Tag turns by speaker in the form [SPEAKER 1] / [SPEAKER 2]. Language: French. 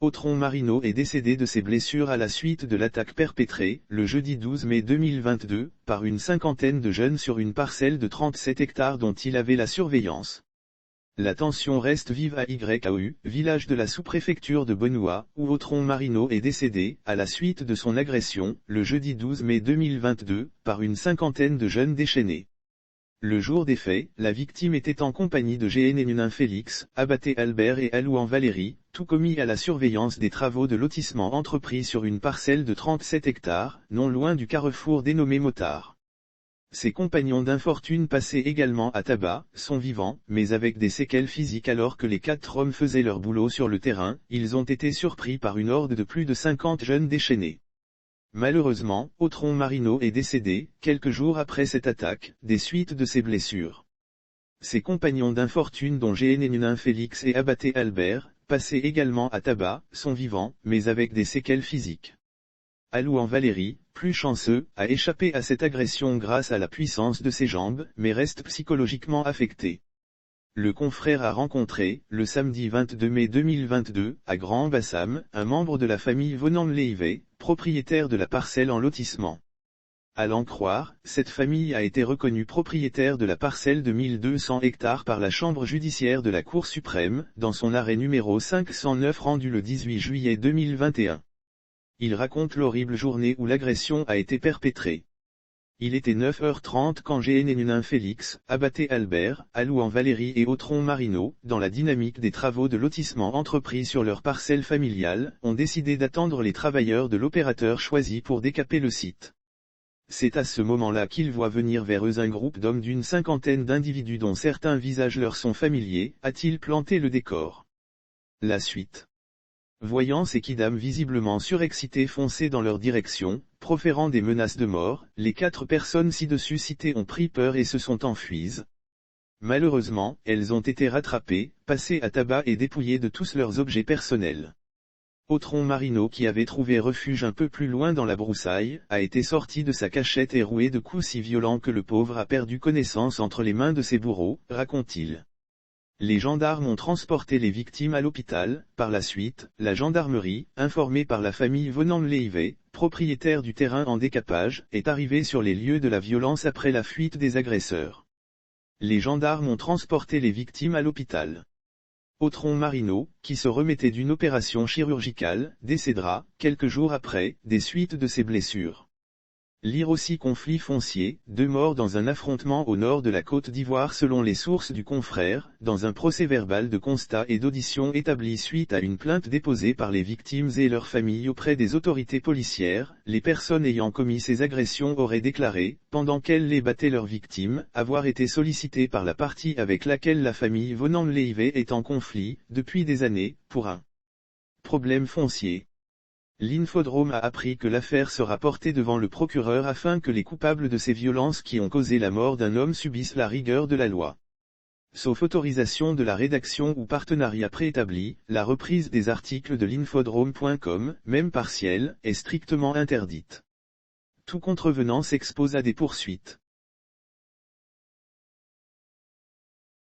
[SPEAKER 1] Autron Marino est décédé de ses blessures à la suite de l'attaque perpétrée, le jeudi 12 mai 2022, par une cinquantaine de jeunes sur une parcelle de 37 hectares dont il avait la surveillance. La tension reste vive à YAU, village de la sous-préfecture de Benoît, où Autron Marino est décédé, à la suite de son agression, le jeudi 12 mai 2022, par une cinquantaine de jeunes déchaînés. Le jour des faits, la victime était en compagnie de GNN Félix, Abaté Albert et Alouan Valérie, tout commis à la surveillance des travaux de lotissement entrepris sur une parcelle de 37 hectares, non loin du carrefour dénommé Motard. Ses compagnons d'infortune passaient également à tabac, sont vivants, mais avec des séquelles physiques alors que les 4 hommes faisaient leur boulot sur le terrain, ils ont été surpris par une horde de plus de 50 jeunes déchaînés. Malheureusement, Autron Marino est décédé, quelques jours après cette attaque, des suites de ses blessures. Ses compagnons d'infortune dont GNN Félix et Abaté Albert, passaient également à tabac, sont vivants, mais avec des séquelles physiques. Alouan Valérie, plus chanceux, a échappé à cette agression grâce à la puissance de ses jambes, mais reste psychologiquement affecté. Le confrère a rencontré, le samedi 22 mai 2022, à Grand Bassam, un membre de la famille Vonam-Leive, propriétaire de la parcelle en lotissement. À l'en croire, cette famille a été reconnue propriétaire de la parcelle de 1200 hectares par la Chambre judiciaire de la Cour suprême, dans son arrêt numéro 509 rendu le 18 juillet 2021. Il raconte l'horrible journée où l'agression a été perpétrée. Il était 9h30 quand GNN Félix, Abaté Albert, Alouan Valérie et Autron Marino, dans la dynamique des travaux de lotissement entrepris sur leur parcelle familiale, ont décidé d'attendre les travailleurs de l'opérateur choisi pour décaper le site. C'est à ce moment-là qu'ils voient venir vers eux un groupe d'hommes d'une cinquantaine d'individus dont certains visages leur sont familiers, a-t-il planté le décor. La suite. Voyant ces kidams visiblement surexcités foncer dans leur direction, proférant des menaces de mort, les 4 personnes ci-dessus citées ont pris peur et se sont enfuies. Malheureusement, elles ont été rattrapées, passées à tabac et dépouillées de tous leurs objets personnels. Autron Marino qui avait trouvé refuge un peu plus loin dans la broussaille, a été sorti de sa cachette et roué de coups si violents que le pauvre a perdu connaissance entre les mains de ses bourreaux, raconte-t-il. Les gendarmes ont transporté les victimes à l'hôpital. Par la suite, la gendarmerie, informée par la famille Vonam-Leive, propriétaire du terrain en décapage, est arrivée sur les lieux de la violence après la fuite des agresseurs. Les gendarmes ont transporté les victimes à l'hôpital. Autron Marino, qui se remettait d'une opération chirurgicale, décédera, quelques jours après, des suites de ses blessures. Lire aussi conflit foncier, 2 morts dans un affrontement au nord de la Côte d'Ivoire selon les sources du confrère, dans un procès-verbal de constat et d'audition établi suite à une plainte déposée par les victimes et leurs familles auprès des autorités policières, les personnes ayant commis ces agressions auraient déclaré, pendant qu'elles les battaient leurs victimes, avoir été sollicitées par la partie avec laquelle la famille Vonam-Leive est en conflit, depuis des années, pour un problème foncier. L'Infodrome a appris que l'affaire sera portée devant le procureur afin que les coupables de ces violences qui ont causé la mort d'un homme subissent la rigueur de la loi. Sauf autorisation de la rédaction ou partenariat préétabli, la reprise des articles de l'infodrome.com, même partielle, est strictement interdite. Tout contrevenant s'expose à des poursuites.